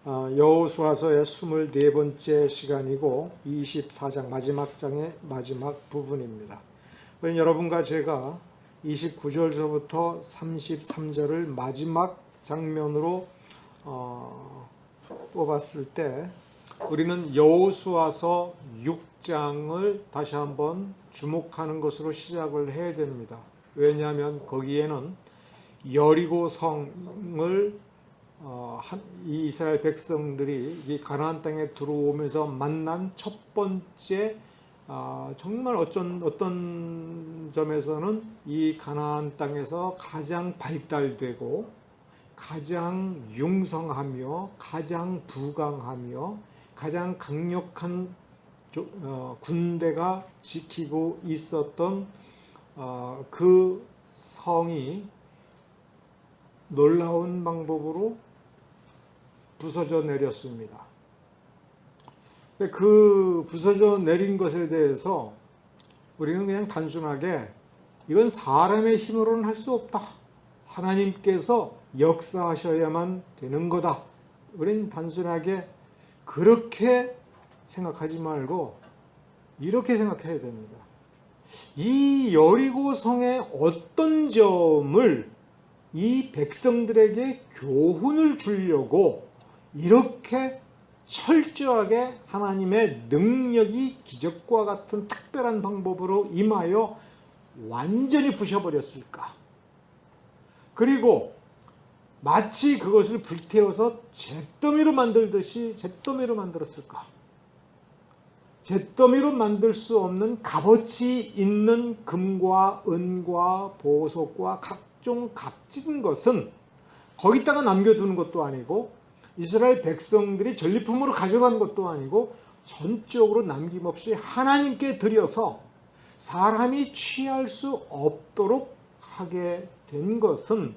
여호수아서의 24번째 시간이고 24장 마지막 장의 마지막 부분입니다. 여러분과 제가 29절서부터 33절을 마지막 장면으로 뽑았을 때 우리는 여호수아서 6장을 다시 한번 주목하는 것으로 시작을 해야 됩니다. 왜냐하면 거기에는 여리고 성을 이 이스라엘 백성들이 이 가나안 땅에 들어오면서 만난 첫 번째 정말 어떤 점에서는 이 가나안 땅에서 가장 발달되고 가장 융성하며 가장 부강하며 가장 강력한 군대가 지키고 있었던 그 성이 놀라운 방법으로 부서져 내렸습니다. 그 부서져 내린 것에 대해서 우리는 그냥 단순하게 이건 사람의 힘으로는 할 수 없다. 하나님께서 역사하셔야만 되는 거다. 우리는 단순하게 그렇게 생각하지 말고 이렇게 생각해야 됩니다. 이 여리고성의 어떤 점을 이 백성들에게 교훈을 주려고 이렇게 철저하게 하나님의 능력이 기적과 같은 특별한 방법으로 임하여 완전히 부셔버렸을까? 그리고 마치 그것을 불태워서 잿더미로 만들듯이 잿더미로 만들었을까? 잿더미로 만들 수 없는 값어치 있는 금과 은과 보석과 각종 값진 것은 거기다가 남겨두는 것도 아니고 이스라엘 백성들이 전리품으로 가져간 것도 아니고 전적으로 남김없이 하나님께 드려서 사람이 취할 수 없도록 하게 된 것은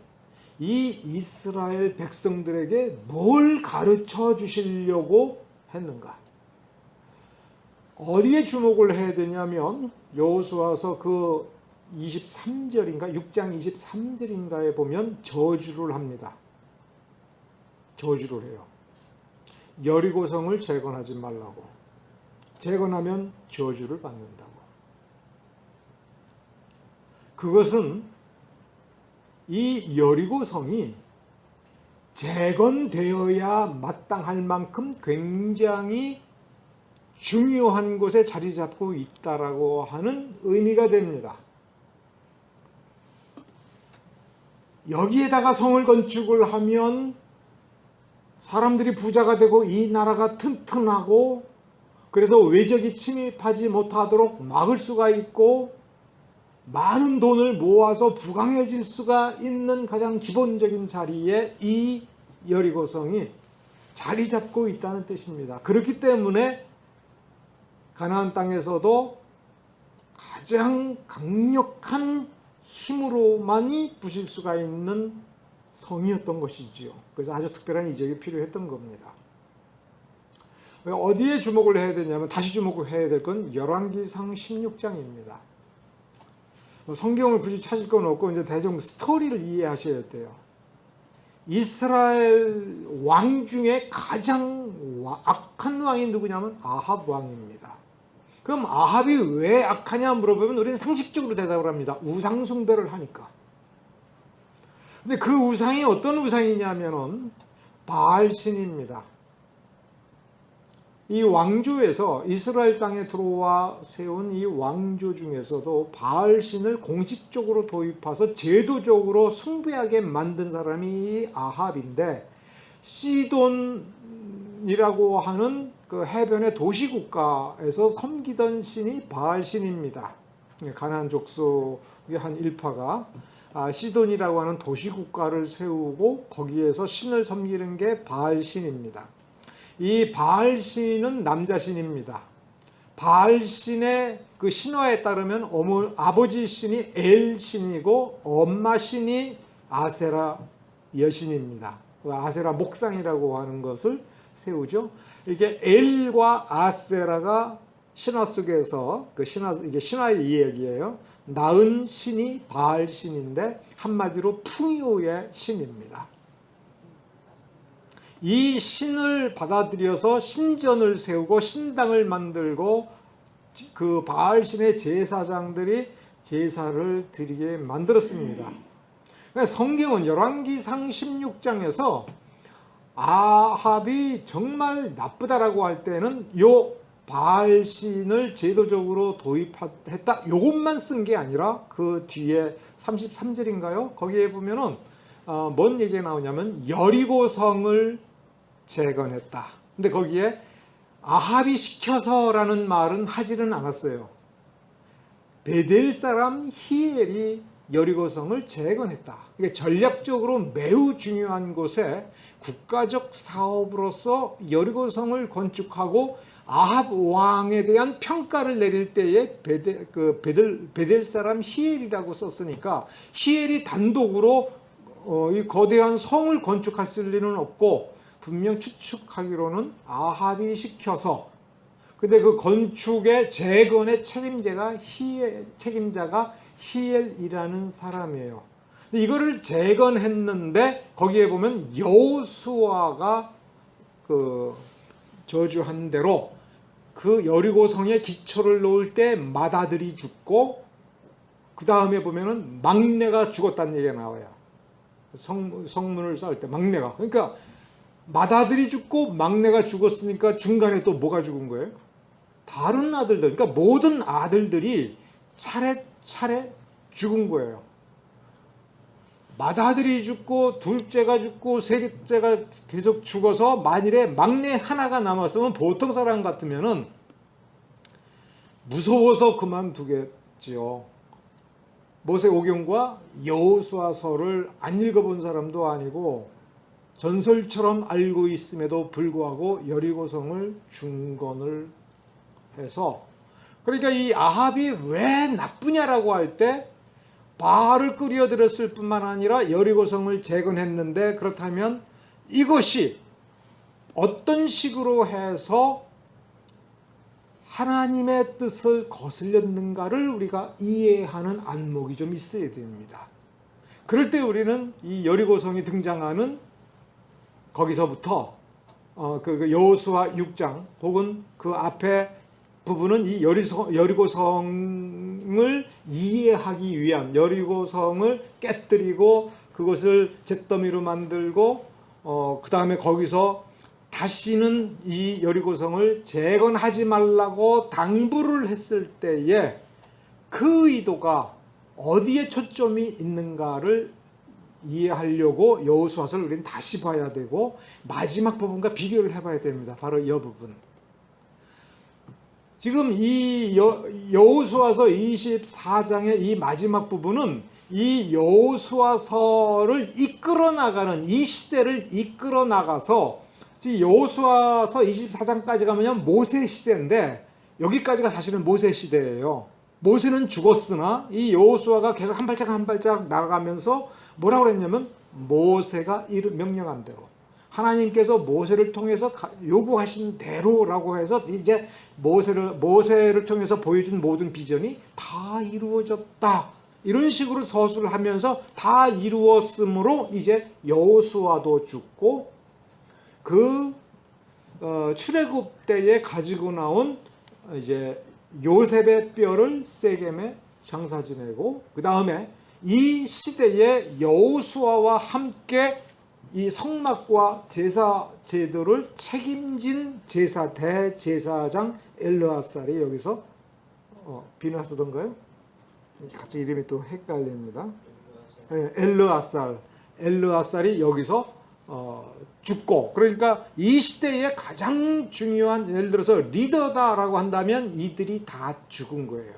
이 이스라엘 백성들에게 뭘 가르쳐 주시려고 했는가? 어디에 주목을 해야 되냐면 여호수아서 그 23절인가 6장 23절인가에 보면 저주를 합니다. 저주를 해요. 여리고성을 재건하지 말라고. 재건하면 저주를 받는다고. 그것은 이 여리고성이 재건되어야 마땅할 만큼 굉장히 중요한 곳에 자리 잡고 있다라고 하는 의미가 됩니다. 여기에다가 성을 건축을 하면 사람들이 부자가 되고 이 나라가 튼튼하고 그래서 외적이 침입하지 못하도록 막을 수가 있고 많은 돈을 모아서 부강해질 수가 있는 가장 기본적인 자리에 이 여리고성이 자리 잡고 있다는 뜻입니다. 그렇기 때문에 가나안 땅에서도 가장 강력한 힘으로만이 부실 수가 있는 성이었던 것이지요. 그래서 아주 특별한 이적이 필요했던 겁니다. 어디에 주목을 해야 되냐면 다시 주목을 해야 될 건 열왕기상 16장입니다. 성경을 굳이 찾을 건 없고 이제 대충 스토리를 이해하셔야 돼요. 이스라엘 왕 중에 가장 악한 왕이 누구냐면 아합 왕입니다. 그럼 아합이 왜 악하냐 물어보면 우리는 상식적으로 대답을 합니다. 우상 숭배를 하니까. 근데 그 우상이 어떤 우상이냐면은 바알신입니다. 이 왕조에서 이스라엘 땅에 들어와 세운 이 왕조 중에서도 바알신을 공식적으로 도입해서 제도적으로 숭배하게 만든 사람이 이 아합인데 시돈이라고 하는 그 해변의 도시국가에서 섬기던 신이 바알신입니다. 가나안 족속의 한 일파가 시돈이라고 하는 도시국가를 세우고 거기에서 신을 섬기는 게 바알신입니다. 이 바알신은 남자신입니다. 바알신의 그 신화에 따르면 아버지 신이 엘신이고 엄마 신이 아세라 여신입니다. 아세라 목상이라고 하는 것을 세우죠. 이게 엘과 아세라가 신화 속에서 이게 신화의 이야기예요. 낳은 신이 바알신인데 한마디로 풍요의 신입니다. 이 신을 받아들여서 신전을 세우고 신당을 만들고 그 바알신의 제사장들이 제사를 드리게 만들었습니다. 성경은 열왕기상 16장에서 아합이 정말 나쁘다라고 할 때는 요 바알신을 제도적으로 도입했다, 요것만 쓴 게 아니라 그 뒤에 33절인가요? 거기에 보면은 뭔 얘기가 나오냐면 여리고성을 재건했다. 근데 거기에 아합이 시켜서라는 말은 하지는 않았어요. 베델 사람 히엘이 여리고성을 재건했다. 이게 전략적으로 매우 중요한 곳에 국가적 사업으로서 여리고성을 건축하고 아합 왕에 대한 평가를 내릴 때에 베델 사람 히엘이라고 썼으니까 히엘이 단독으로 이 거대한 성을 건축했을 리는 없고 분명 추측하기로는 아합이 시켜서, 근데 그 건축의 재건의 책임자가 히엘이라는 사람이에요. 근데 이거를 재건했는데 거기에 보면 여호수아가 그 저주한 대로 그 여리고성에 기초를 놓을 때 맏아들이 죽고 그 다음에 보면은 막내가 죽었다는 얘기가 나와요. 성문을 쌓을 때 막내가, 그러니까 맏아들이 죽고 막내가 죽었으니까 중간에 또 뭐가 죽은 거예요? 다른 아들들, 그러니까 모든 아들들이 차례차례 죽은 거예요. 맏아들이 죽고 둘째가 죽고 셋째가 계속 죽어서 만일에 막내 하나가 남았으면 보통 사람 같으면은 무서워서 그만두겠지요. 모세오경과 여호수아서를 안 읽어본 사람도 아니고 전설처럼 알고 있음에도 불구하고 여리고성을 중건을 해서, 그러니까 이 아합이 왜 나쁘냐라고 할 때 바알을 끌어들였을 뿐만 아니라 여리고성을 재건했는데, 그렇다면 이것이 어떤 식으로 해서 하나님의 뜻을 거슬렸는가를 우리가 이해하는 안목이 좀 있어야 됩니다. 그럴 때 우리는 이 여리고성이 등장하는 거기서부터 그 여호수아 6장 혹은 그 앞에 부분은 이 여리고성을 이해하기 위한, 여리고성을 깨뜨리고 그것을 잿더미로 만들고 그 다음에 거기서 다시는 이 여리고성을 재건하지 말라고 당부를 했을 때에 그 의도가 어디에 초점이 있는가를 이해하려고 여호수아서를 우리는 다시 봐야 되고 마지막 부분과 비교를 해봐야 됩니다. 바로 이 부분. 지금 이 여호수아서 24장의 이 마지막 부분은 이 여호수아서를 이끌어 나가는, 이 시대를 이끌어 나가서, 여호수아서 24장까지 가면 모세 시대인데 여기까지가 사실은 모세 시대예요. 모세는 죽었으나 이 여호수아가 계속 한 발짝 한 발짝 나가면서 뭐라고 그랬냐면 모세가 명령한 대로, 하나님께서 모세를 통해서 요구하신 대로라고 해서 이제 모세를 통해서 보여준 모든 비전이 다 이루어졌다. 이런 식으로 서술을 하면서 다 이루었으므로 이제 여호수아도 죽고 그 출애굽 때에 가지고 나온 이제 요셉의 뼈를 세겜에 장사 지내고, 그 다음에 이 시대에 여호수아와 함께 이 성막과 제사 제도를 책임진 대제사장 엘르아살이 여기서 비나스던가요? 갑자기 이름이 또 헷갈립니다. 엘르아살이 여기서 죽고, 그러니까 이 시대에 가장 중요한, 예를 들어서 리더다라고 한다면 이들이 다 죽은 거예요.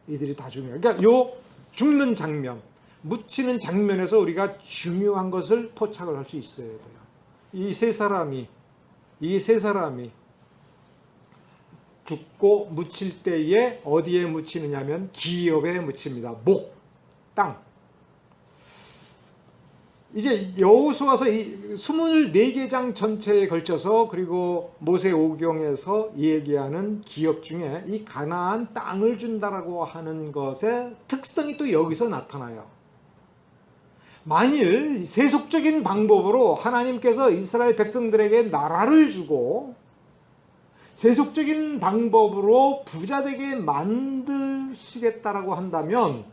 이들이 다 죽은 거예요. 그러니까 요 죽는 장면, 묻히는 장면에서 우리가 중요한 것을 포착을 할 수 있어야 돼요. 이 세 사람이 죽고 묻힐 때에 어디에 묻히느냐면 기업에 묻힙니다. 목, 땅. 이제 여호수아서 24장 전체에 걸쳐서, 그리고 모세오경에서 얘기하는 기업 중에 이 가나안 땅을 준다라고 하는 것의 특성이 또 여기서 나타나요. 만일 세속적인 방법으로 하나님께서 이스라엘 백성들에게 나라를 주고 세속적인 방법으로 부자되게 만드시겠다라고 한다면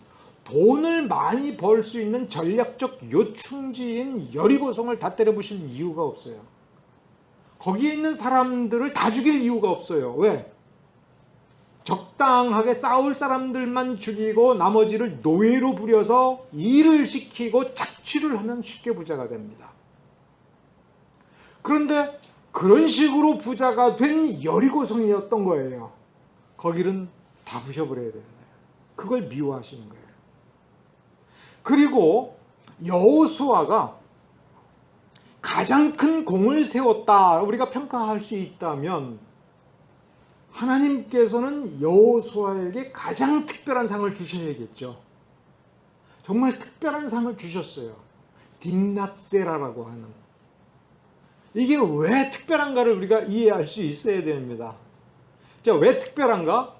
돈을 많이 벌 수 있는 전략적 요충지인 여리고성을 다 때려부실 이유가 없어요. 거기에 있는 사람들을 다 죽일 이유가 없어요. 왜? 적당하게 싸울 사람들만 죽이고 나머지를 노예로 부려서 일을 시키고 착취를 하면 쉽게 부자가 됩니다. 그런데 그런 식으로 부자가 된 여리고성이었던 거예요. 거기는 다 부셔버려야 되는 거예요. 그걸 미워하시는 거예요. 그리고 여호수아가 가장 큰 공을 세웠다 우리가 평가할 수 있다면 하나님께서는 여호수아에게 가장 특별한 상을 주셔야겠죠. 정말 특별한 상을 주셨어요. 딥낫세라라고 하는. 이게 왜 특별한가를 우리가 이해할 수 있어야 됩니다. 자, 왜 특별한가?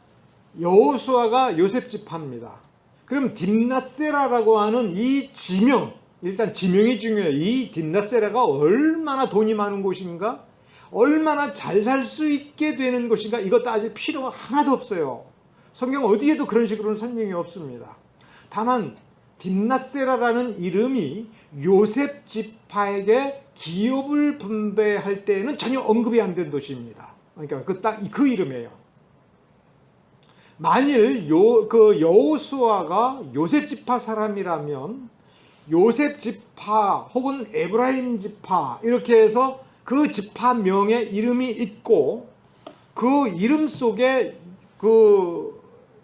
여호수아가 요셉 지파입니다. 그럼 딥낫세라라고 하는 이 지명, 일단 지명이 중요해요. 이 딥낫세라가 얼마나 돈이 많은 곳인가? 얼마나 잘 살 수 있게 되는 것인가? 이거 따질 필요가 하나도 없어요. 성경 어디에도 그런 식으로는 설명이 없습니다. 다만 딥낫세라라는 이름이 요셉 지파에게 기업을 분배할 때에는 전혀 언급이 안 된 도시입니다. 그러니까 그 이름이에요. 만일 여호수아가 요셉 지파 사람이라면 요셉 지파 혹은 에브라임 지파 이렇게 해서 그 지파명에 이름이 있고 그 이름 속에 그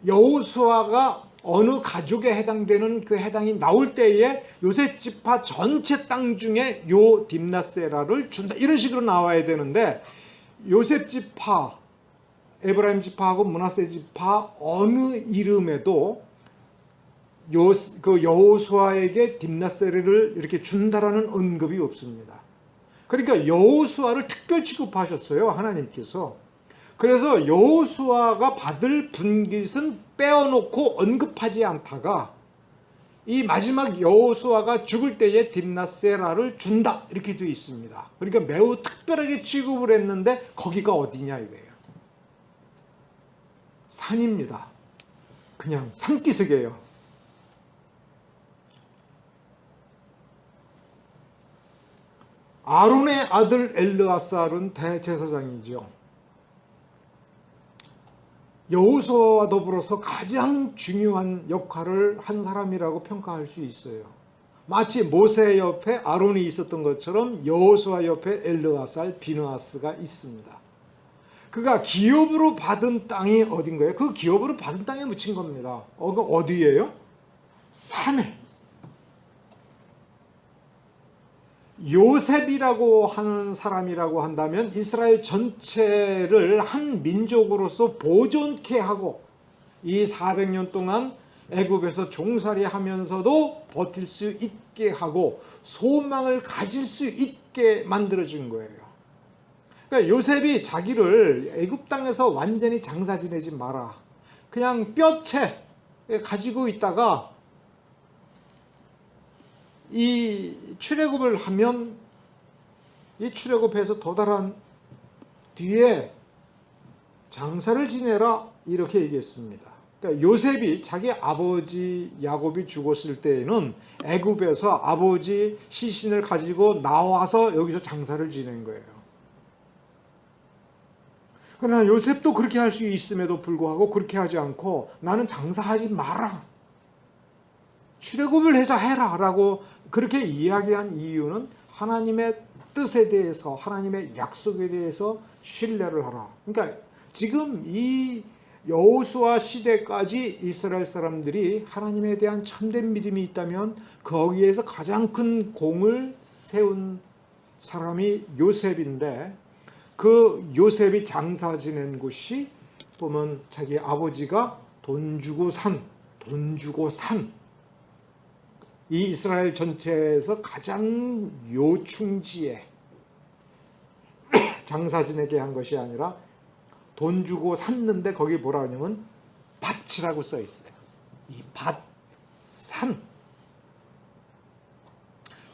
여호수아가 어느 가족에 해당되는 그 해당이 나올 때에 요셉 지파 전체 땅 중에 요 딥낫세라를 준다 이런 식으로 나와야 되는데 요셉 지파, 에브라임 지파하고 므낫세 지파 어느 이름에도 그 여호수아에게 딥낫세를 이렇게 준다라는 언급이 없습니다. 그러니까 여호수아를 특별 취급하셨어요, 하나님께서. 그래서 여호수아가 받을 분깃은 빼어놓고 언급하지 않다가 이 마지막 여호수아가 죽을 때에 딥낫세라를 준다 이렇게 되어 있습니다. 그러니까 매우 특별하게 취급을 했는데 거기가 어디냐 이거예요. 산입니다. 그냥 산기슭이에요. 아론의 아들 엘르아살은 대제사장이죠. 여호수아와 더불어서 가장 중요한 역할을 한 사람이라고 평가할 수 있어요. 마치 모세 옆에 아론이 있었던 것처럼 여호수아 옆에 엘르아살, 비느하스가 있습니다. 그가 기업으로 받은 땅이 어딘가요? 그 기업으로 받은 땅에 묻힌 겁니다. 그 어디예요? 산에. 요셉이라고 하는 사람이라고 한다면 이스라엘 전체를 한 민족으로서 보존케 하고 이 400년 동안 애굽에서 종살이 하면서도 버틸 수 있게 하고 소망을 가질 수 있게 만들어준 거예요. 그러니까 요셉이 자기를 애굽 땅에서 완전히 장사 지내지 마라. 그냥 뼈채 가지고 있다가 이 출애굽을 하면 이 출애굽해서 도달한 뒤에 장사를 지내라 이렇게 얘기했습니다. 그러니까 요셉이 자기 아버지 야곱이 죽었을 때에는 애굽에서 아버지 시신을 가지고 나와서 여기서 장사를 지낸 거예요. 그러나 요셉도 그렇게 할 수 있음에도 불구하고 그렇게 하지 않고 나는 장사하지 마라. 출애굽을 해서 해라 라고 그렇게 이야기한 이유는 하나님의 뜻에 대해서 하나님의 약속에 대해서 신뢰를 하라. 그러니까 지금 이 여호수아 시대까지 이스라엘 사람들이 하나님에 대한 참된 믿음이 있다면 거기에서 가장 큰 공을 세운 사람이 요셉인데 그 요셉이 장사 지낸 곳이 보면 자기 아버지가 돈 주고 산 이 이스라엘 전체에서 가장 요충지에 장사 지내게 한 것이 아니라 돈 주고 샀는데 거기 뭐라 하냐면 밭이라고 써 있어요. 이 밭, 산.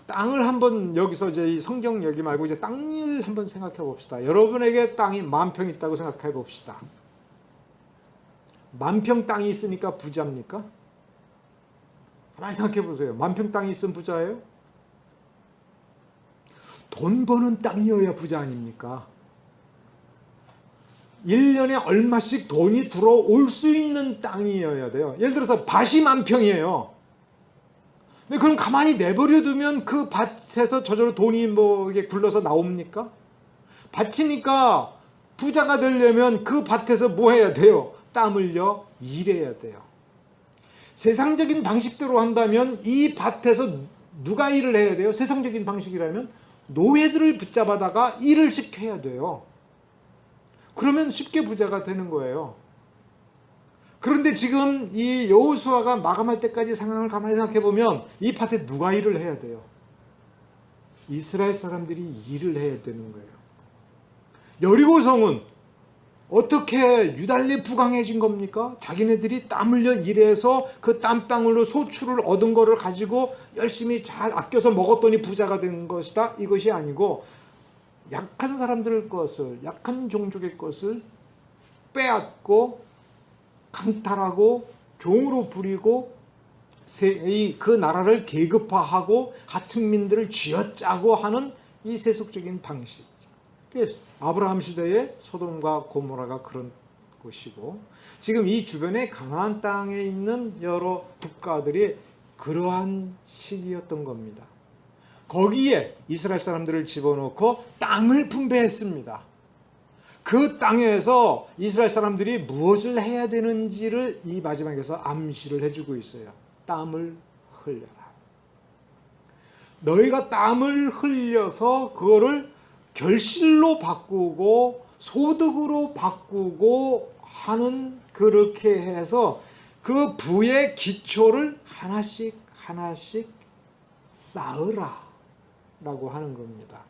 땅을 한번 여기서 이제 이 성경 얘기 말고 이제 땅을 한번 생각해 봅시다. 여러분에게 땅이 10,000평 있다고 생각해 봅시다. 10,000평 땅이 있으니까 부자입니까? 가만히 생각해 보세요. 10,000평 땅이 있으면 부자예요? 돈 버는 땅이어야 부자 아닙니까? 1년에 얼마씩 돈이 들어올 수 있는 땅이어야 돼요. 예를 들어서 밭이 10,000평이에요. 근데 그럼 가만히 내버려 두면 그 밭에서 저절로 돈이 뭐 이게 굴러서 나옵니까? 밭이니까 부자가 되려면 그 밭에서 뭐 해야 돼요? 땀 흘려 일해야 돼요. 세상적인 방식대로 한다면 이 밭에서 누가 일을 해야 돼요? 세상적인 방식이라면 노예들을 붙잡아다가 일을 시켜야 돼요. 그러면 쉽게 부자가 되는 거예요. 그런데 지금 이 여호수아가 마감할 때까지 상황을 가만히 생각해 보면 이 밭에 누가 일을 해야 돼요? 이스라엘 사람들이 일을 해야 되는 거예요. 여리고성은 어떻게 유달리 부강해진 겁니까? 자기네들이 땀 흘려 일해서 그 땀방울로 소출을 얻은 거를 가지고 열심히 잘 아껴서 먹었더니 부자가 된 것이다. 이것이 아니고 약한 사람들의 것을, 약한 종족의 것을 빼앗고 강탈하고 종으로 부리고 그 나라를 계급화하고 하층민들을 쥐어짜고 하는 이 세속적인 방식. 아브라함 시대의 소돔과 고모라가 그런 곳이고 지금 이 주변에 가나안 땅에 있는 여러 국가들이 그러한 시기였던 겁니다. 거기에 이스라엘 사람들을 집어넣고 땅을 분배했습니다. 그 땅에서 이스라엘 사람들이 무엇을 해야 되는지를 이 마지막에서 암시를 해주고 있어요. 땀을 흘려라. 너희가 땀을 흘려서 그거를 결실로 바꾸고 소득으로 바꾸고 하는 그렇게 해서 그 부의 기초를 하나씩 하나씩 쌓으라 라고 하는 겁니다.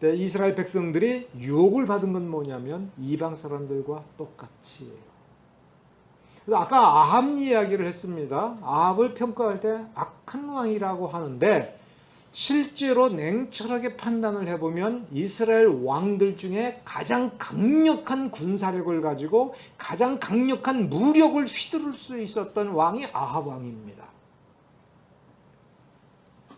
이스라엘 백성들이 유혹을 받은 건 뭐냐면 이방 사람들과 똑같이. 그래서 아까 아합 이야기를 했습니다. 아합을 평가할 때 악한 왕이라고 하는데 실제로 냉철하게 판단을 해보면 이스라엘 왕들 중에 가장 강력한 군사력을 가지고 가장 강력한 무력을 휘두를 수 있었던 왕이 아합 왕입니다.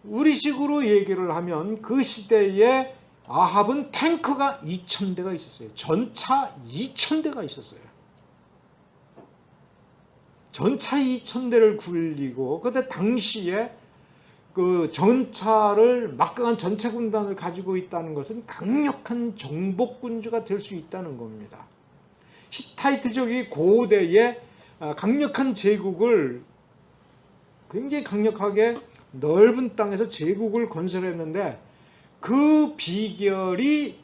우리식으로 얘기를 하면 그 시대에 아합은 탱크가 2,000대가 있었어요. 전차 2,000대가 있었어요. 전차 2,000대를 굴리고 그때 당시에 그 전차를 막강한 전차 군단을 가지고 있다는 것은 강력한 정복군주가 될 수 있다는 겁니다. 히타이트족이 고대에 강력한 제국을 굉장히 강력하게 넓은 땅에서 제국을 건설했는데 그 비결이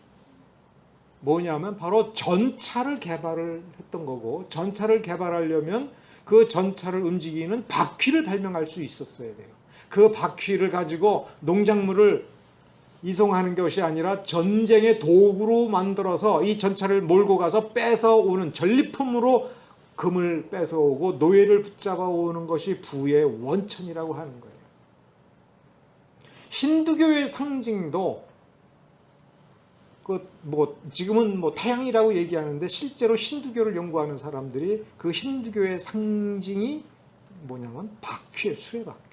뭐냐면 바로 전차를 개발을 했던 거고 전차를 개발하려면 그 전차를 움직이는 바퀴를 발명할 수 있었어야 돼요. 그 바퀴를 가지고 농작물을 이송하는 것이 아니라 전쟁의 도구로 만들어서 이 전차를 몰고 가서 뺏어오는 전리품으로 금을 뺏어오고 노예를 붙잡아 오는 것이 부의 원천이라고 하는 거예요. 힌두교의 상징도 지금은 태양이라고 얘기하는데 실제로 힌두교를 연구하는 사람들이 그 힌두교의 상징이 뭐냐면 바퀴예요. 수레바퀴.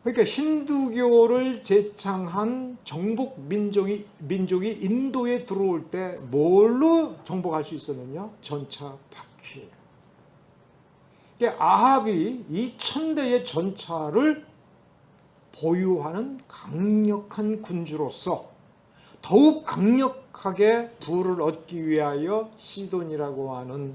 그러니까 힌두교를 제창한 정복 민족이 인도에 들어올 때 뭘로 정복할 수 있었느냐? 전차 바퀴예요. 그러니까 아합이 2,000대의 전차를 보유하는 강력한 군주로서 더욱 강력하게 부를 얻기 위하여 시돈이라고 하는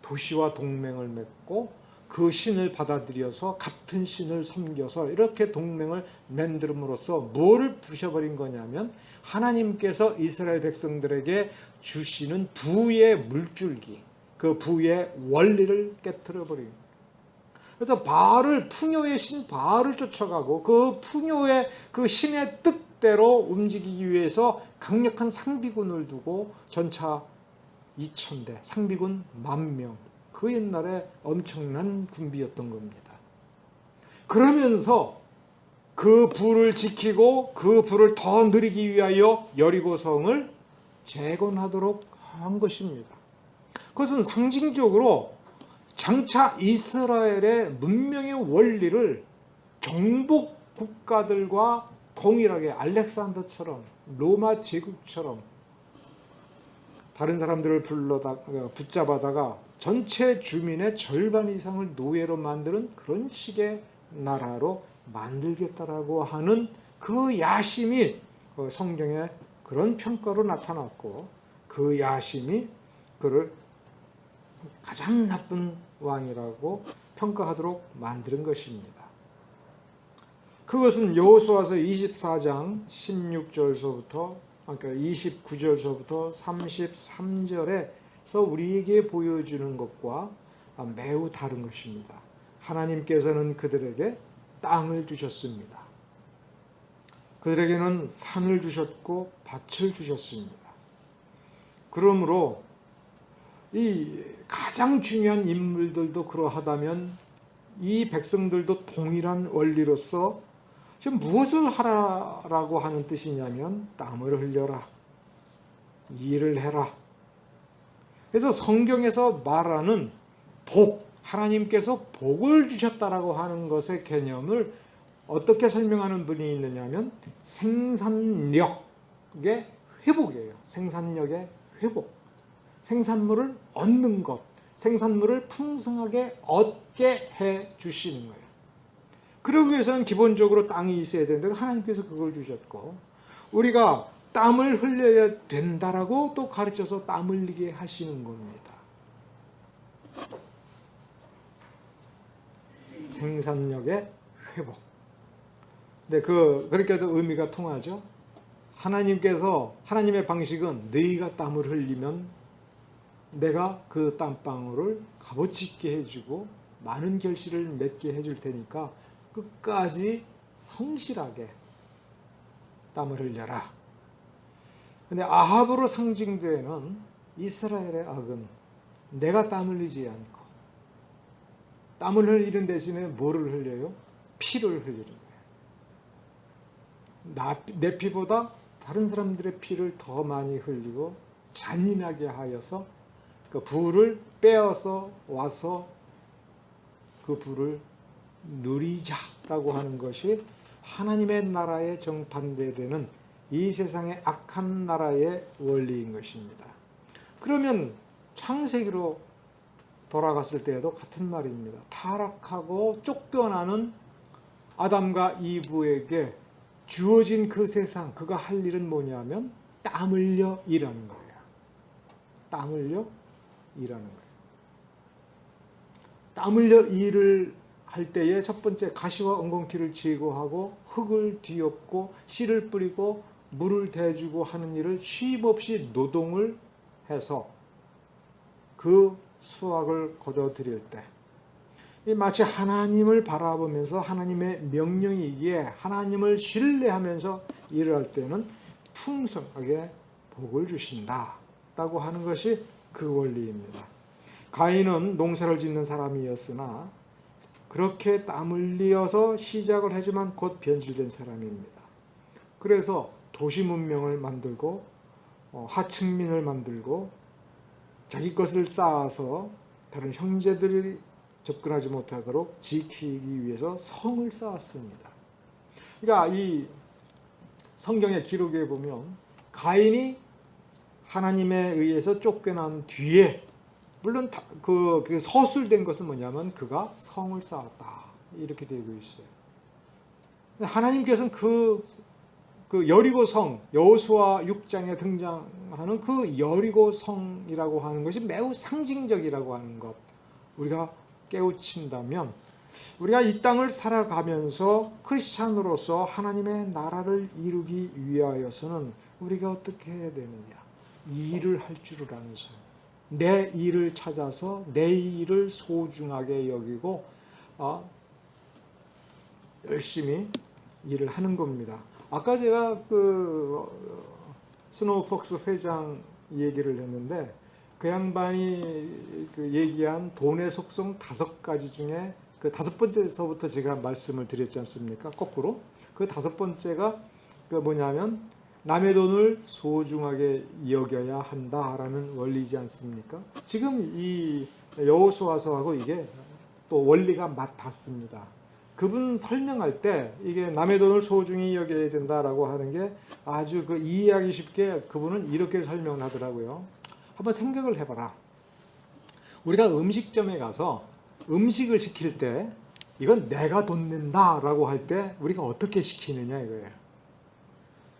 도시와 동맹을 맺고 그 신을 받아들여서 같은 신을 섬겨서 이렇게 동맹을 만들음으로써 뭐를 부셔버린 거냐면 하나님께서 이스라엘 백성들에게 주시는 부의 물줄기, 그 부의 원리를 깨트려버린 거예요. 그래서 풍요의 신 바알을 쫓아가고 그 풍요의 그 신의 뜻대로 움직이기 위해서 강력한 상비군을 두고 전차 2,000대, 상비군 10,000명. 그 옛날에 엄청난 군비였던 겁니다. 그러면서 그 부를 지키고 그 부를 더 누리기 위하여 여리고성을 재건하도록 한 것입니다. 그것은 상징적으로 장차 이스라엘의 문명의 원리를 정복 국가들과 동일하게 알렉산더처럼 로마 제국처럼 다른 사람들을 붙잡아다가 전체 주민의 절반 이상을 노예로 만드는 그런 식의 나라로 만들겠다라고 하는 그 야심이 성경에 그런 평가로 나타났고, 그 야심이 그를 가장 나쁜 왕이라고 평가하도록 만드는 것입니다. 그것은 여호수아서 24장 16절서부터 그러니까 29절서부터 33절에서 우리에게 보여주는 것과 매우 다른 것입니다. 하나님께서는 그들에게 땅을 주셨습니다. 그들에게는 산을 주셨고 밭을 주셨습니다. 그러므로 이 가장 중요한 인물들도 그러하다면 이 백성들도 동일한 원리로서 지금 무엇을 하라라고 하는 뜻이냐면 땀을 흘려라, 일을 해라. 그래서 성경에서 말하는 복, 하나님께서 복을 주셨다라고 하는 것의 개념을 어떻게 설명하는 분이 있느냐면 생산력의 회복이에요. 생산력의 회복. 생산물을 얻는 것, 생산물을 풍성하게 얻게 해 주시는 거예요. 그러기 위해서는 기본적으로 땅이 있어야 되는데 하나님께서 그걸 주셨고, 우리가 땀을 흘려야 된다라고 또 가르쳐서 땀 흘리게 하시는 겁니다. 생산력의 회복. 근데 그렇게도 의미가 통하죠. 하나님의 방식은 너희가 땀을 흘리면 내가 그 땀방울을 값어치 있게 해주고 많은 결실을 맺게 해줄 테니까 끝까지 성실하게 땀을 흘려라. 근데 아합으로 상징되는 이스라엘의 악은 내가 땀 흘리지 않고 땀을 흘리는 대신에 뭐를 흘려요? 피를 흘리는 거예요. 내 피보다 다른 사람들의 피를 더 많이 흘리고 잔인하게 하여서 그 부를 빼어서 와서 그 부를 누리자라고 하는 것이 하나님의 나라에 정반대되는 이 세상의 악한 나라의 원리인 것입니다. 그러면 창세기로 돌아갔을 때에도 같은 말입니다. 타락하고 쫓겨나는 아담과 이브에게 주어진 그 세상, 그가 할 일은 뭐냐면 땀 흘려 일하는 거예요. 땀 흘려 일하는 거예요. 땀 흘려 일을 할 때에 첫 번째 가시와 엉겅퀴를 제거하고 흙을 뒤엎고 씨를 뿌리고 물을 대주고 하는 일을 쉼없이 노동을 해서 그 수확을 거둬들일 때 마치 하나님을 바라보면서 하나님의 명령이기에 하나님을 신뢰하면서 일을 할 때는 풍성하게 복을 주신다라고 하는 것이 그 원리입니다. 가인은 농사를 짓는 사람이었으나 그렇게 땀 흘려서 시작을 하지만 곧 변질된 사람입니다. 그래서 도시 문명을 만들고 하층민을 만들고 자기 것을 쌓아서 다른 형제들이 접근하지 못하도록 지키기 위해서 성을 쌓았습니다. 그러니까 이 성경의 기록에 보면 가인이 하나님에 의해서 쫓겨난 뒤에 물론 그 서술된 것은 뭐냐면 그가 성을 쌓았다 이렇게 되고 있어요. 하나님께서는 그 여리고 성, 여호수아 6장에 등장하는 그 여리고 성이라고 하는 것이 매우 상징적이라고 하는 것 우리가 깨우친다면 우리가 이 땅을 살아가면서 크리스찬으로서 하나님의 나라를 이루기 위하여서는 우리가 어떻게 해야 되느냐? 일을 할 줄을 아는 삶. 내 일을 찾아서 내 일을 소중하게 여기고 열심히 일을 하는 겁니다. 아까 제가 스노우폭스 회장 얘기를 했는데 그 양반이 얘기한 돈의 속성 5가지 중에 그 5번째서부터 제가 말씀을 드렸지 않습니까? 거꾸로. 그 5번째가 그 뭐냐면 남의 돈을 소중하게 여겨야 한다라는 원리지 않습니까? 지금 이 여호수아서하고 이게 또 원리가 맞닿습니다. 그분 설명할 때 이게 남의 돈을 소중히 여겨야 된다라고 하는 게 아주 그 이해하기 쉽게 그분은 이렇게 설명을 하더라고요. 한번 생각을 해봐라. 우리가 음식점에 가서 음식을 시킬 때 이건 내가 돈 낸다라고 할 때 우리가 어떻게 시키느냐 이거예요.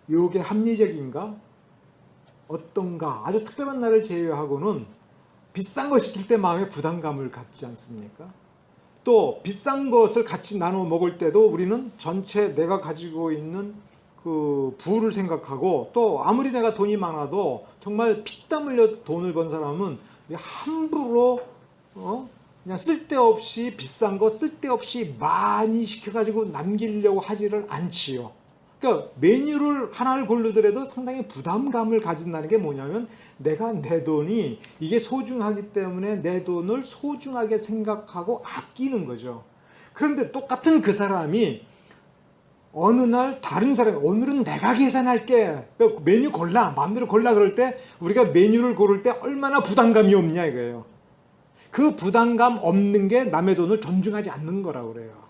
이게 합리적인가? 어떤가? 아주 특별한 날을 제외하고는 비싼 거 시킬 때 마음에 부담감을 갖지 않습니까? 또 비싼 것을 같이 나눠 먹을 때도 우리는 전체 내가 가지고 있는 그 부를 생각하고 또 아무리 내가 돈이 많아도 정말 피땀 흘려 돈을 번 사람은 함부로 그냥 쓸데없이 비싼 거 쓸데없이 많이 시켜가지고 남기려고 하지를 않지요. 그러니까 메뉴를 하나를 고르더라도 상당히 부담감을 가진다는 게 뭐냐면 내가 내 돈이 이게 소중하기 때문에 내 돈을 소중하게 생각하고 아끼는 거죠. 그런데 똑같은 그 사람이 어느 날 다른 사람이 오늘은 내가 계산할게 메뉴 골라 마음대로 골라 그럴 때 우리가 메뉴를 고를 때 얼마나 부담감이 없냐 이거예요. 그 부담감 없는 게 남의 돈을 존중하지 않는 거라고 그래요.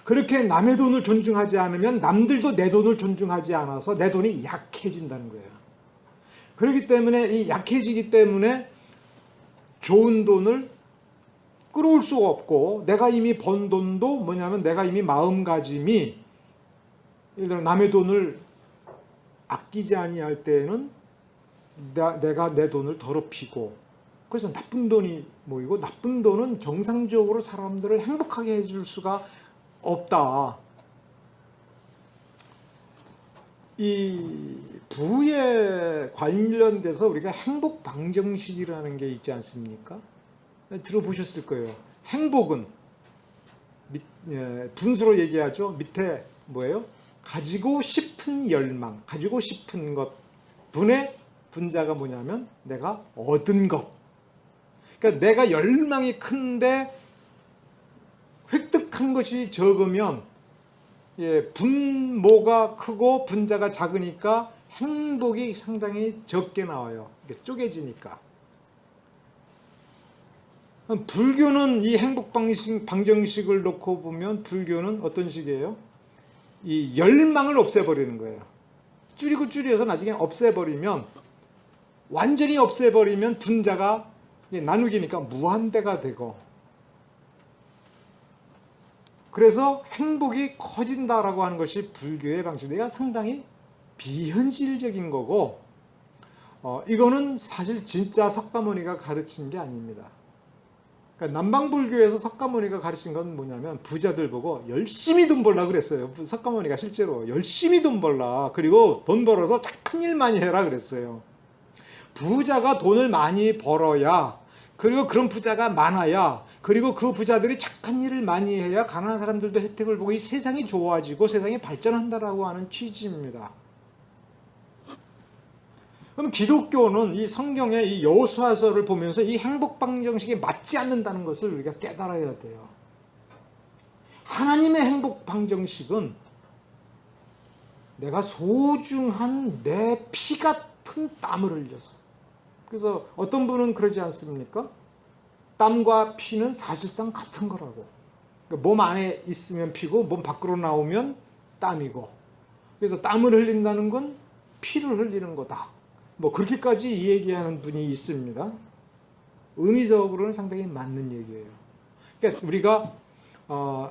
그렇게 남의 돈을 존중하지 않으면 남들도 내 돈을 존중하지 않아서 내 돈이 약해진다는 거예요. 그렇기 때문에 이 약해지기 때문에 좋은 돈을 끌어올 수가 없고 내가 이미 번 돈도 뭐냐면 내가 이미 마음가짐이 예를 들어 남의 돈을 아끼지 아니할 때에는 내가 내 돈을 더럽히고 그래서 나쁜 돈이 모이고 나쁜 돈은 정상적으로 사람들을 행복하게 해줄 수가 없다. 이 부에 관련돼서 우리가 행복 방정식이라는 게 있지 않습니까? 들어보셨을 거예요. 행복은 분수로 얘기하죠. 밑에 뭐예요? 가지고 싶은 열망, 가지고 싶은 것. 분의 분자가 뭐냐면 내가 얻은 것. 그러니까 내가 열망이 큰데 획득한 것이 적으면 분모가 크고 분자가 작으니까 행복이 상당히 적게 나와요. 쪼개지니까. 불교는 이 행복 방정식을 놓고 보면 불교는 어떤 식이에요? 이 열망을 없애버리는 거예요. 줄여서 나중에 없애버리면 완전히 없애버리면 분자가 나누기니까 무한대가 되고 그래서 행복이 커진다라고 하는 것이 불교의 방식이에요. 상당히 비현실적인 거고 이거는 사실 진짜 석가모니가 가르친 게 아닙니다. 그러니까 남방불교에서 석가모니가 가르친 건 뭐냐면 부자들 보고 열심히 돈 벌라 그랬어요. 석가모니가 실제로 열심히 돈 벌라 그리고 돈 벌어서 착한 일 많이 해라 그랬어요. 부자가 돈을 많이 벌어야 그리고 그런 부자가 많아야 그리고 그 부자들이 착한 일을 많이 해야 가난한 사람들도 혜택을 보고 이 세상이 좋아지고 세상이 발전한다라고 하는 취지입니다. 그럼 기독교는 이 성경의 이 여호수아서를 보면서 이 행복 방정식이 맞지 않는다는 것을 우리가 깨달아야 돼요. 하나님의 행복 방정식은 내가 소중한 내 피 같은 땀을 흘려서 그래서 어떤 분은 그러지 않습니까? 땀과 피는 사실상 같은 거라고. 그러니까 몸 안에 있으면 피고 몸 밖으로 나오면 땀이고 그래서 땀을 흘린다는 건 피를 흘리는 거다. 뭐 그렇게까지 이 얘기하는 분이 있습니다. 의미적으로는 상당히 맞는 얘기예요. 그러니까 우리가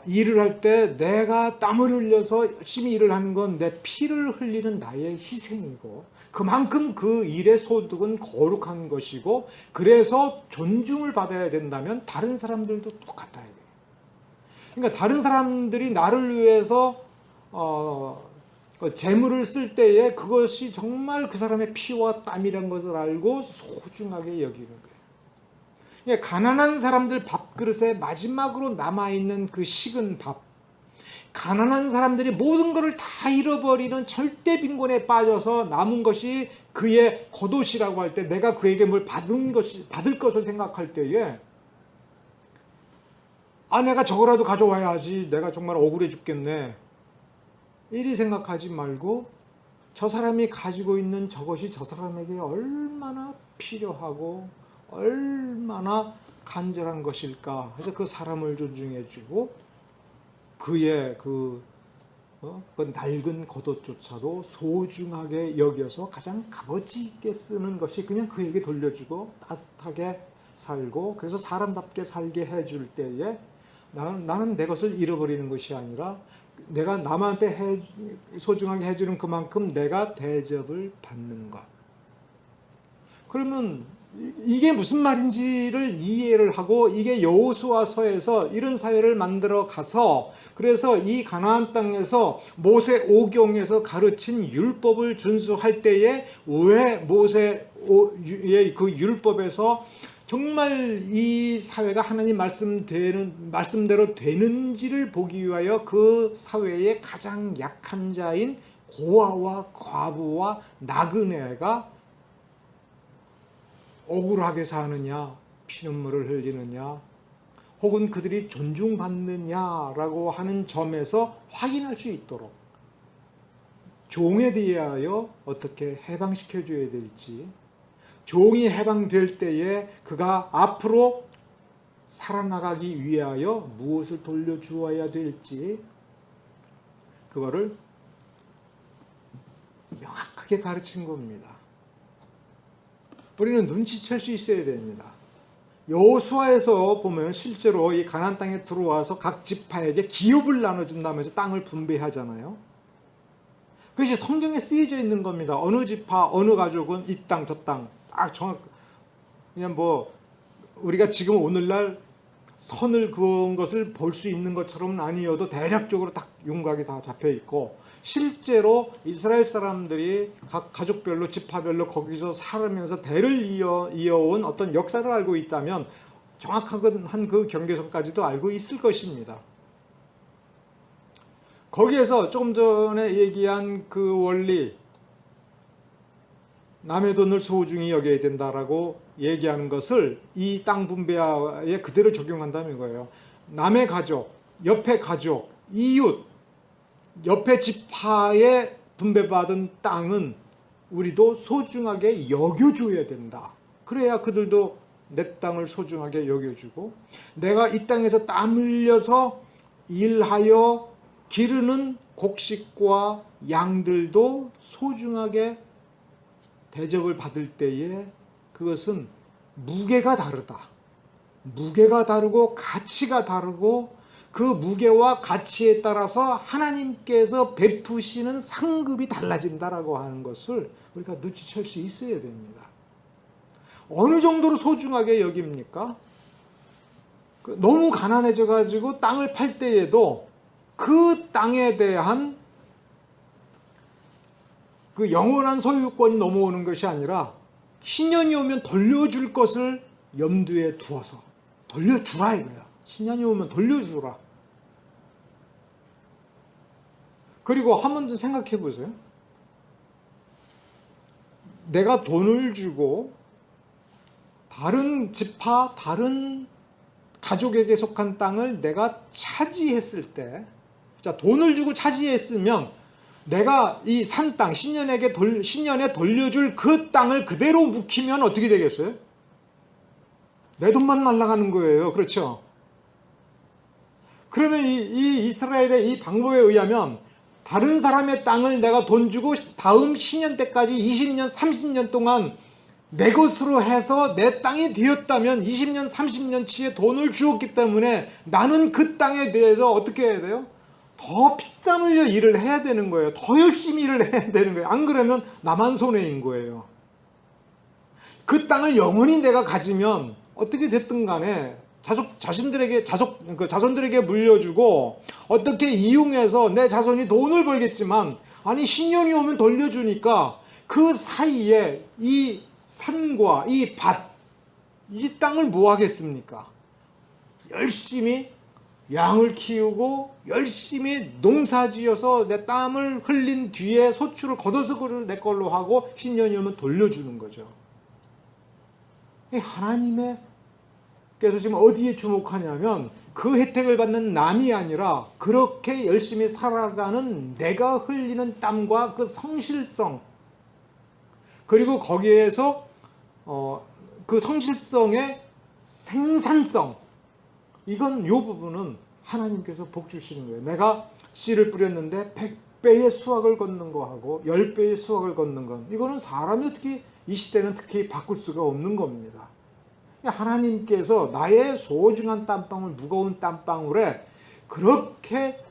일을 할 때 내가 땀을 흘려서 열심히 일을 하는 건 내 피를 흘리는 나의 희생이고 그만큼 그 일의 소득은 거룩한 것이고 그래서 존중을 받아야 된다면 다른 사람들도 똑같아야 돼요. 그러니까 다른 사람들이 나를 위해서 재물을 쓸 때에 그것이 정말 그 사람의 피와 땀이라는 것을 알고 소중하게 여기는 거예요. 그러니까 가난한 사람들 밥그릇에 마지막으로 남아있는 그 식은 밥, 가난한 사람들이 모든 것을 다 잃어버리는 절대 빈곤에 빠져서 남은 것이 그의 겉옷이라고 할 때 내가 그에게 뭘 받을 것을 생각할 때에 아, 내가 저거라도 가져와야지. 내가 정말 억울해 죽겠네. 이리 생각하지 말고 저 사람이 가지고 있는 저것이 저 사람에게 얼마나 필요하고 얼마나 간절한 것일까. 그래서 그 사람을 존중해주고 그의 그 낡은 겉옷조차도 소중하게 여겨서 가장 값어치 있게 쓰는 것이 그냥 그에게 돌려주고 따뜻하게 살고, 그래서 사람답게 살게 해줄 때에 나는 내 것을 잃어버리는 것이 아니라 내가 남한테 소중하게 해주는 그만큼 내가 대접을 받는 것. 그러면 이게 무슨 말인지를 이해를 하고, 이게 여호수아서에서 이런 사회를 만들어 가서, 그래서 이 가나안 땅에서 모세 오경에서 가르친 율법을 준수할 때에 왜 모세의 그 율법에서 정말 이 사회가 하나님 말씀대로 되는지를 보기 위하여 그 사회의 가장 약한 자인 고아와 과부와 나그네가 억울하게 사느냐, 피눈물을 흘리느냐, 혹은 그들이 존중받느냐라고 하는 점에서 확인할 수 있도록 종에 대하여 어떻게 해방시켜줘야 될지, 종이 해방될 때에 그가 앞으로 살아나가기 위하여 무엇을 돌려주어야 될지, 그거를 명확하게 가르친 겁니다. 우리는 눈치챌 수 있어야 됩니다. 여호수아에서 보면 실제로 이 가나안 땅에 들어와서 각 지파에게 기업을 나눠준다면서 땅을 분배하잖아요. 그것이 성경에 쓰여져 있는 겁니다. 어느 지파, 어느 가족은 이 땅, 저 땅, 딱 그냥 뭐 우리가 지금 오늘날 선을 그은 것을 볼 수 있는 것처럼은 아니어도 대략적으로 딱 윤곽이 다 잡혀 있고, 실제로 이스라엘 사람들이 각 가족별로 지파별로 거기서 살면서 대를 이어온 어떤 역사를 알고 있다면 정확한 그 경계선까지도 알고 있을 것입니다. 거기에서 조금 전에 얘기한 그 원리, 남의 돈을 소중히 여겨야 된다라고 얘기하는 것을 이 땅 분배에 그대로 적용한다는 거예요. 남의 가족, 옆에 가족, 이웃, 옆에 지파에 분배받은 땅은 우리도 소중하게 여겨줘야 된다. 그래야 그들도 내 땅을 소중하게 여겨주고, 내가 이 땅에서 땀 흘려서 일하여 기르는 곡식과 양들도 소중하게 대접을 받을 때에 그것은 무게가 다르다. 무게가 다르고 가치가 다르고, 그 무게와 가치에 따라서 하나님께서 베푸시는 상급이 달라진다라고 하는 것을 우리가 눈치챌 수 있어야 됩니다. 어느 정도로 소중하게 여깁니까? 너무 가난해져 가지고 땅을 팔 때에도 그 땅에 대한 그 영원한 소유권이 넘어오는 것이 아니라 신년이 오면 돌려줄 것을 염두에 두어서 돌려주라 이거야. 신년이 오면 돌려주라. 그리고 한 번 더 생각해 보세요. 내가 돈을 주고 다른 지파, 다른 가족에게 속한 땅을 내가 차지했을 때, 자, 돈을 주고 차지했으면 내가 이 산 땅, 신년에 돌려줄 그 땅을 그대로 묵히면 어떻게 되겠어요? 내 돈만 날아가는 거예요. 그렇죠? 그러면 이 이스라엘의 이 방법에 의하면 다른 사람의 땅을 내가 돈 주고 다음 신년 때까지 20년, 30년 동안 내 것으로 해서 내 땅이 되었다면 20년, 30년치의 돈을 주었기 때문에 나는 그 땅에 대해서 어떻게 해야 돼요? 더 피땀 흘려 일을 해야 되는 거예요. 더 열심히 일을 해야 되는 거예요. 안 그러면 나만 손해인 거예요. 그 땅을 영원히 내가 가지면 어떻게 됐든 간에 자손들에게 물려주고 어떻게 이용해서 내 자손이 돈을 벌겠지만, 아니 신년이 오면 돌려주니까 그 사이에 이 산과 이 밭, 이 땅을 뭐 하겠습니까? 열심히 양을 키우고 열심히 농사지어서 내 땀을 흘린 뒤에 소출을 걷어서 그를 내 걸로 하고 신년이 오면 돌려주는 거죠. 하나님께서 지금 어디에 주목하냐면 그 혜택을 받는 남이 아니라 그렇게 열심히 살아가는 내가 흘리는 땀과 그 성실성, 그리고 거기에서 그 성실성의 생산성, 이건 요 부분은 하나님께서 복 주시는 거예요. 내가 씨를 뿌렸는데 100배의 수확을 걷는 거하고 10배의 수확을 걷는 건, 이거는 사람이 어떻게 이 시대는 특히 바꿀 수가 없는 겁니다. 하나님께서 나의 소중한 땀방울, 무거운 땀방울에 그렇게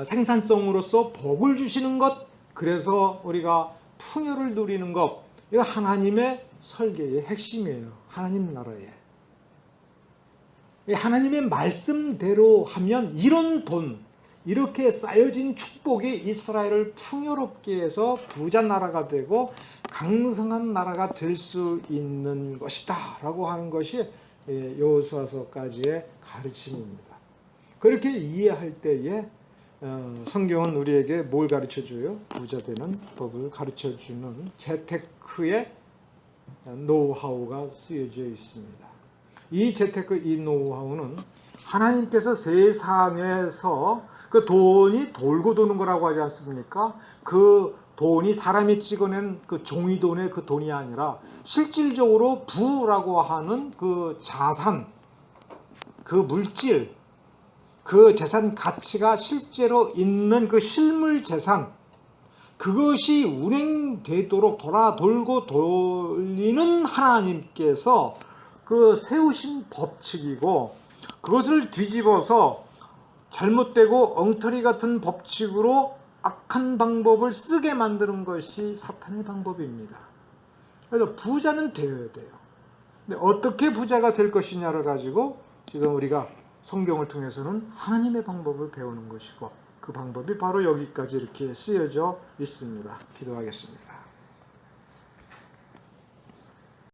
생산성으로서 복을 주시는 것, 그래서 우리가 풍요를 누리는 것, 이거 하나님의 설계의 핵심이에요. 하나님 나라에. 하나님의 말씀대로 하면 이런 돈, 이렇게 쌓여진 축복이 이스라엘을 풍요롭게 해서 부자 나라가 되고 강성한 나라가 될 수 있는 것이다 라고 하는 것이 여호수아서까지의 가르침입니다. 그렇게 이해할 때에 성경은 우리에게 뭘 가르쳐줘요? 부자 되는 법을 가르쳐주는 재테크의 노하우가 쓰여져 있습니다. 이 재테크, 이 노하우는 하나님께서 세상에서 그 돈이 돌고 도는 거라고 하지 않습니까? 그 돈이 사람이 찍어낸 그 종이돈의 그 돈이 아니라 실질적으로 부라고 하는 그 자산, 그 물질, 그 재산 가치가 실제로 있는 그 실물 재산, 그것이 운행되도록 돌고 돌리는 하나님께서 그 세우신 법칙이고, 그것을 뒤집어서 잘못되고 엉터리 같은 법칙으로 악한 방법을 쓰게 만드는 것이 사탄의 방법입니다. 그래서 부자는 되어야 돼요. 근데 어떻게 부자가 될 것이냐를 가지고 지금 우리가 성경을 통해서는 하나님의 방법을 배우는 것이고, 그 방법이 바로 여기까지 이렇게 쓰여져 있습니다. 기도하겠습니다.